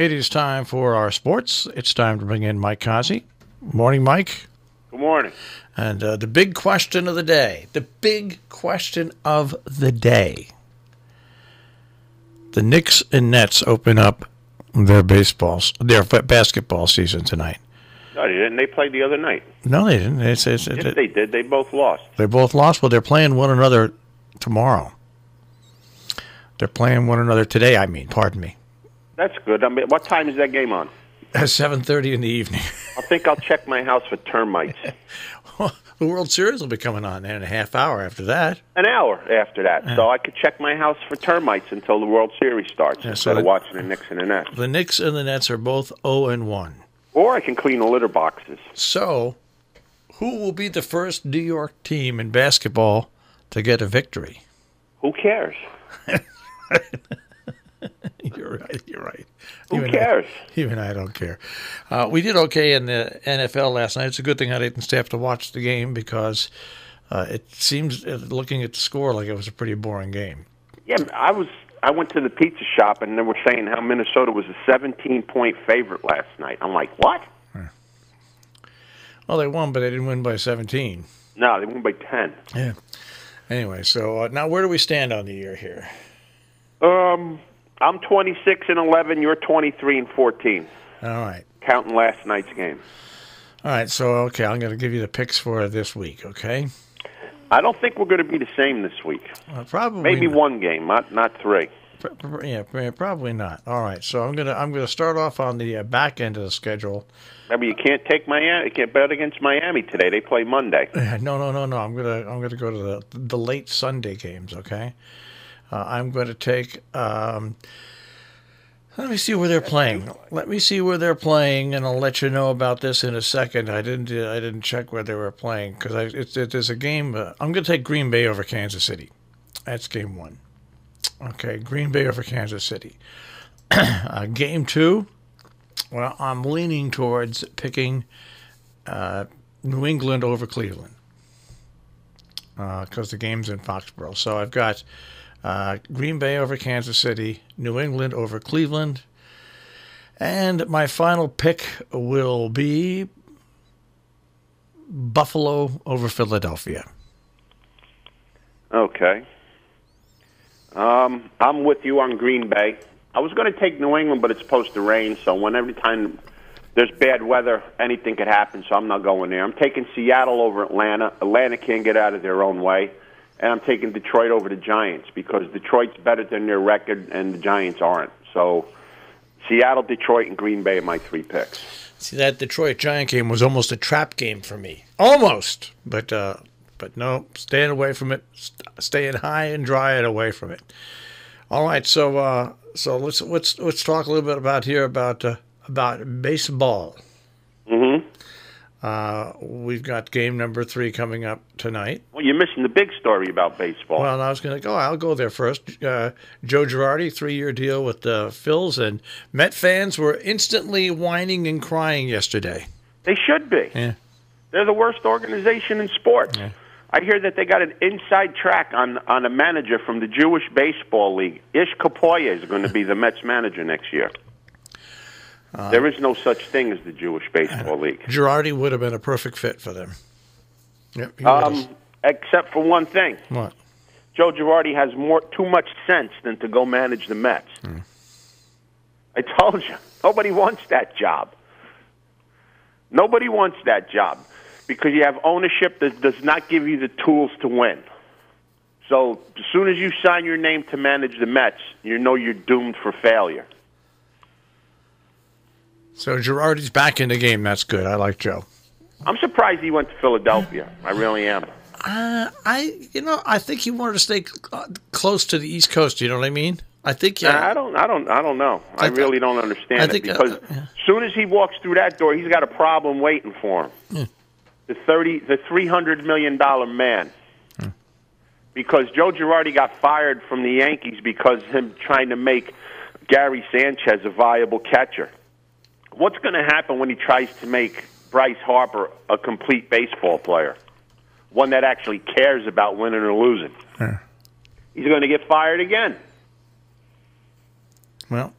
It is time for our sports. It's time to bring in Mike Cozzi. Morning, Mike. Good morning. And the big question of the day. The Knicks and Nets open up their basketball season tonight. No, they didn't. They played the other night. No, they didn't. Yes, they did. They both lost. They both lost? Well, they're playing one another tomorrow. They're playing one another today, pardon me. That's good. What time is that game on? At 7:30 in the evening. I think I'll check my house for termites. Well, the World Series will be coming on in a half hour after that. An hour after that. Yeah. So I could check my house for termites until the World Series starts instead of watching the Knicks and the Nets. The Knicks and the Nets are both 0-1. Or I can clean the litter boxes. So, who will be the first New York team in basketball to get a victory? Who cares? You're right. Who cares? Even I don't care. We did okay in the NFL last night. It's a good thing I didn't stay up to watch the game because it seems, looking at the score, like it was a pretty boring game. Yeah, I went to the pizza shop and they were saying how Minnesota was a 17-point favorite last night. I'm like, what? Well, they won, but they didn't win by 17. No, they won by 10. Yeah. Anyway, so now where do we stand on the year here? I'm 26-11. You're 23-14. All right. Counting last night's game. All right. So, okay, I'm going to give you the picks for this week, okay? I don't think we're going to be the same this week. Probably maybe not. One game, not three. Yeah, probably not. All right. So I'm gonna start off on the back end of the schedule. Maybe you can't take Miami. You can't bet against Miami today. They play Monday. No. I'm gonna go to the late Sunday games. Okay. I'm going to take. Let me see where they're playing. And I'll let you know about this in a second. I didn't check where they were playing because there's a game. I'm going to take Green Bay over Kansas City. That's game one. Okay, Green Bay over Kansas City. Game two. Well, I'm leaning towards picking New England over Cleveland because the game's in Foxborough. So I've got. Green Bay over Kansas City, New England over Cleveland, and my final pick will be Buffalo over Philadelphia. Okay. I'm with you on Green Bay. I was going to take New England, but it's supposed to rain, so every time there's bad weather, anything could happen, so I'm not going there. I'm taking Seattle over Atlanta. Atlanta can't get out of their own way. And I'm taking Detroit over the Giants because Detroit's better than their record and the Giants aren't. So Seattle, Detroit, and Green Bay are my three picks. See, that Detroit Giant game was almost a trap game for me. Almost. But no, staying away from it, staying high and dry and away from it. All right, so let's talk a little bit about baseball. Mm-hmm. We've got game number 3 coming up tonight. Well, you're missing the big story about baseball. Well, I was going to go. I'll go there first. Joe Girardi, 3-year deal with the Phils, and Met fans were instantly whining and crying yesterday. They should be. Yeah. They're the worst organization in sports. Yeah. I hear that they got an inside track on a manager from the Jewish Baseball League. Ish Kapoya is going to be the Mets manager next year. There is no such thing as the Jewish Baseball League. Girardi would have been a perfect fit for them. Yep, except for one thing. What? Joe Girardi has too much sense than to go manage the Mets. I told you, nobody wants that job. Nobody wants that job because you have ownership that does not give you the tools to win. So as soon as you sign your name to manage the Mets, you know you're doomed for failure. So Girardi's back in the game. That's good. I like Joe. I'm surprised he went to Philadelphia. I really am. I think he wanted to stay close to the East Coast. You know what I mean? I think. I don't know. I really don't understand it because as soon as he walks through that door, he's got a problem waiting for him. Yeah. The $300 million man. Because Joe Girardi got fired from the Yankees because him trying to make Gary Sanchez a viable catcher. What's going to happen when he tries to make Bryce Harper a complete baseball player? One that actually cares about winning or losing. Yeah. He's going to get fired again. Well,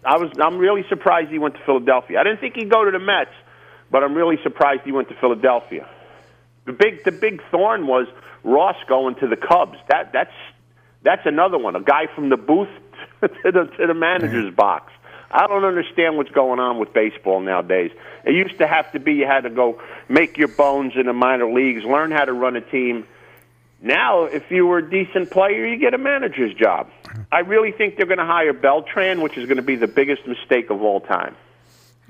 I'm really surprised he went to Philadelphia. I didn't think he'd go to the Mets, but I'm really surprised he went to Philadelphia. The big thorn was Ross going to the Cubs. That's another one. A guy from the booth to the manager's box. I don't understand what's going on with baseball nowadays. It used to have to be you had to go make your bones in the minor leagues, learn how to run a team. Now, if you were a decent player, you get a manager's job. I really think they're going to hire Beltran, which is going to be the biggest mistake of all time.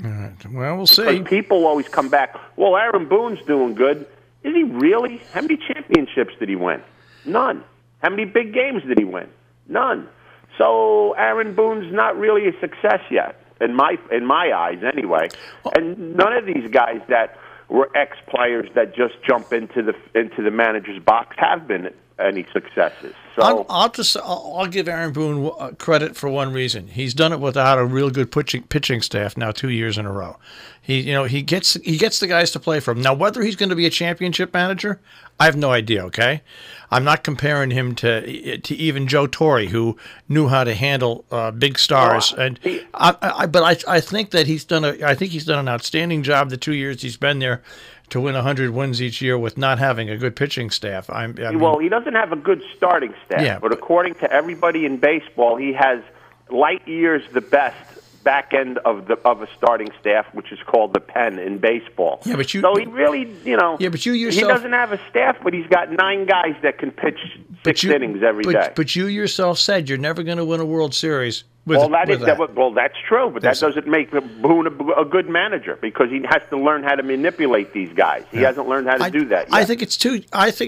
All right. Well, we'll see. Because people always come back, well, Aaron Boone's doing good. Is he really? How many championships did he win? None. How many big games did he win? None. So Aaron Boone's not really a success yet, in my eyes anyway. And none of these guys that were ex-players that just jump into the manager's box have been any successes. So I'll give Aaron Boone credit for one reason. He's done it without a real good pitching staff now 2 years in a row. He gets the guys to play for him. Now, whether he's going to be a championship manager, I have no idea. Okay, I'm not comparing him to even Joe Torre, who knew how to handle big stars. I think that he's done an outstanding job the 2 years he's been there to win 100 wins each year with not having a good pitching staff. Well, he doesn't have a good starting staff, but according to everybody in baseball, he has light years the best back end of a starting staff, which is called the pen in baseball. Yeah, but he really, but you yourself, he doesn't have a staff, but he's got 9 guys that can pitch six innings every day. But you yourself said you're never going to win a World Series. Well, that's true, but that doesn't make Boone a good manager because he has to learn how to manipulate these guys. He hasn't learned how to do that yet. I think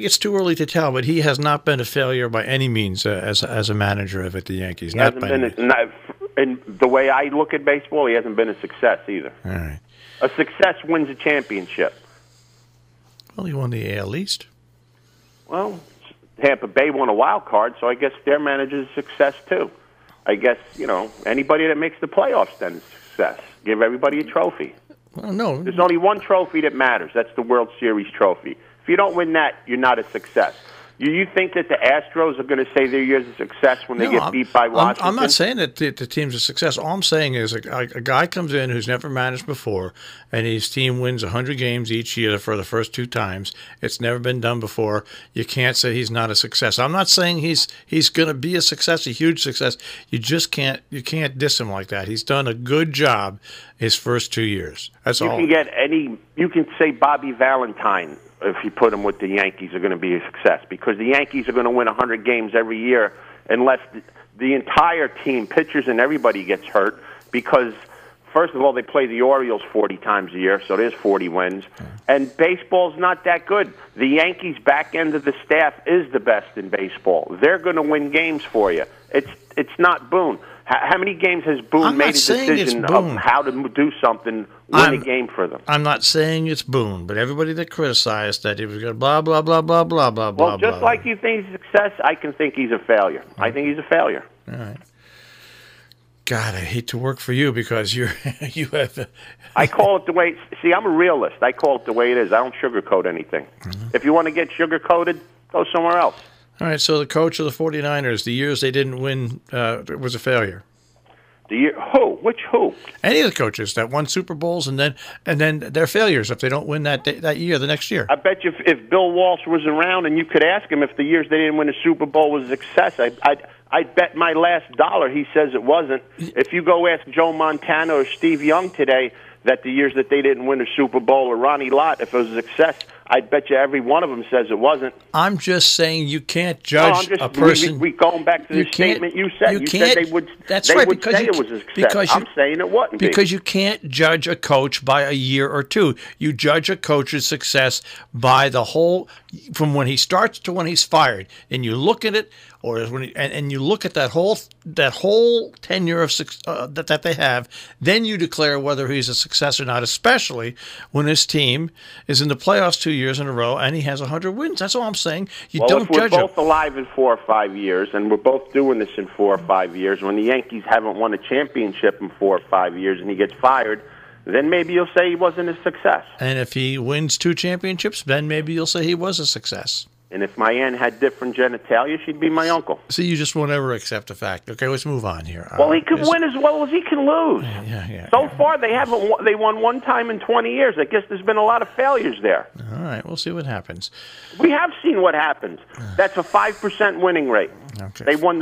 it's too early to tell, but he has not been a failure by any means as a manager of the Yankees. And the way I look at baseball, he hasn't been a success either. All right. A success wins a championship. Well, he won the AL East. Well, Tampa Bay won a wild card, so I guess their manager's a success too. I guess, anybody that makes the playoffs then is a success. Give everybody a trophy. Well, no. There's only one trophy that matters. That's the World Series trophy. If you don't win that, you're not a success. You think that the Astros are going to say their year's a success when they get beat by Washington? I'm not saying that the team's a success. All I'm saying is a guy comes in who's never managed before, and his team wins 100 games each year for the first 2 times. It's never been done before. You can't say he's not a success. I'm not saying he's going to be a success, a huge success. You just can't diss him like that. He's done a good job his first 2 years. That's all. You can say Bobby Valentine, if you put them with the Yankees, are going to be a success because the Yankees are going to win 100 games every year unless the entire team, pitchers and everybody, gets hurt because, first of all, they play the Orioles 40 times a year, so there's 40 wins. And baseball's not that good. The Yankees' back end of the staff is the best in baseball. They're going to win games for you. It's not Boone. How many games has Boone made a decision of how to do something, win a game for them? I'm not saying it's Boone, but everybody that criticized that he was going to blah, blah, blah, blah, blah, blah, blah. Well, just like you think he's a success, I can think he's a failure. I think he's a failure. All right. God, I hate to work for you because you have... I call it the way... See, I'm a realist. I call it the way it is. I don't sugarcoat anything. Mm-hmm. If you want to get sugar-coated, go somewhere else. All right, so the coach of the 49ers, the years they didn't win, was a failure. Who? Which who? Any of the coaches that won Super Bowls and then they're failures if they don't win that year, the next year. I bet you if Bill Walsh was around and you could ask him if the years they didn't win a Super Bowl was a success, I'd bet my last dollar he says it wasn't. If you go ask Joe Montana or Steve Young today that the years that they didn't win a Super Bowl or Ronnie Lott, if it was a success, I'd bet you every one of them says it wasn't. I'm just saying you can't judge a person. We going back to the statement you said. You said they would. That's right. Because say it was a success. I'm saying it wasn't. Because you can't judge a coach by a year or two. You judge a coach's success by the whole, from when he starts to when he's fired, and you look at it, or when and you look at that whole tenure of that they have. Then you declare whether he's a success or not. Especially when his team is in the playoffs 2 years in a row and he has 100 wins. That's all I'm saying. You don't judge him. We're both alive in 4 or 5 years, and we're both doing this in 4 or 5 years. When the Yankees haven't won a championship in 4 or 5 years and he gets fired, then maybe you'll say he wasn't a success. And if he wins 2 championships, then maybe you'll say he was a success. And if my aunt had different genitalia, she'd be my uncle. See, you just won't ever accept the fact. Okay, let's move on here. Well, he could win as well as he can lose. So far, they haven't. They won one time in 20 years. I guess there's been a lot of failures there. All right, we'll see what happens. We have seen what happens. That's a 5% winning rate. Okay. They win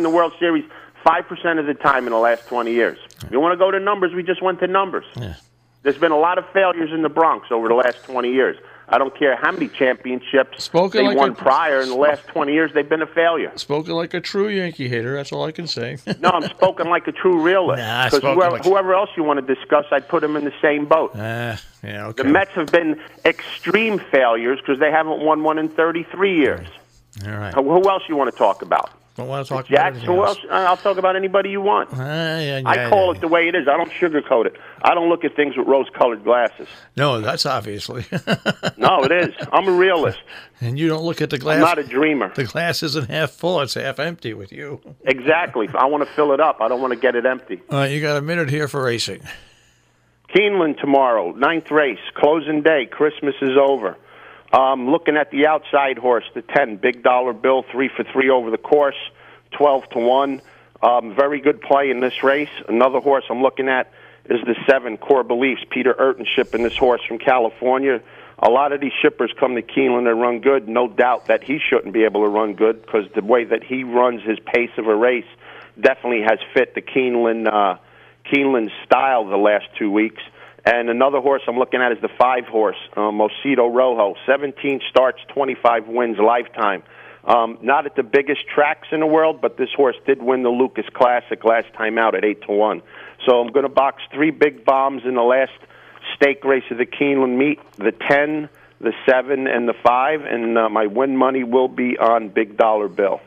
the World Series 5% of the time in the last 20 years. If you want to go to numbers, we just went to numbers. Yeah. There's been a lot of failures in the Bronx over the last 20 years. I don't care how many championships they won prior. In the last 20 years, they've been a failure. Spoken like a true Yankee hater. That's all I can say. No, I'm spoken like a true realist. Because whoever else you want to discuss, I'd put them in the same boat. Okay. The Mets have been extreme failures because they haven't won one in 33 years. All right. Who else you want to talk about? Don't want to talk Jackson, about who else? I'll talk about anybody you want. I call it the way it is. I don't sugarcoat it. I don't look at things with rose-colored glasses. No, that's obviously. No, it is. I'm a realist. And you don't look at the glass. I'm not a dreamer. The glass isn't half full. It's half empty with you. Exactly. I want to fill it up. I don't want to get it empty. All right, you got a minute here for racing. Keeneland tomorrow, 9th race, closing day. Christmas is over. Looking at the outside horse, the 10, big dollar bill, 3 for 3 over the course, 12-1. Very good play in this race. Another horse I'm looking at is the 7, Core Beliefs. Peter Urton shipping this horse from California. A lot of these shippers come to Keeneland and run good. No doubt that he shouldn't be able to run good because the way that he runs his pace of a race definitely has fit the Keeneland style the last 2 weeks. And another horse I'm looking at is the 5 horse, Mosito Rojo. 17 starts, 25 wins lifetime. Not at the biggest tracks in the world, but this horse did win the Lucas Classic last time out at 8-1. So I'm going to box 3 big bombs in the last stake race of the Keeneland meet, the 10, the 7, and the 5. And my win money will be on big dollar bill.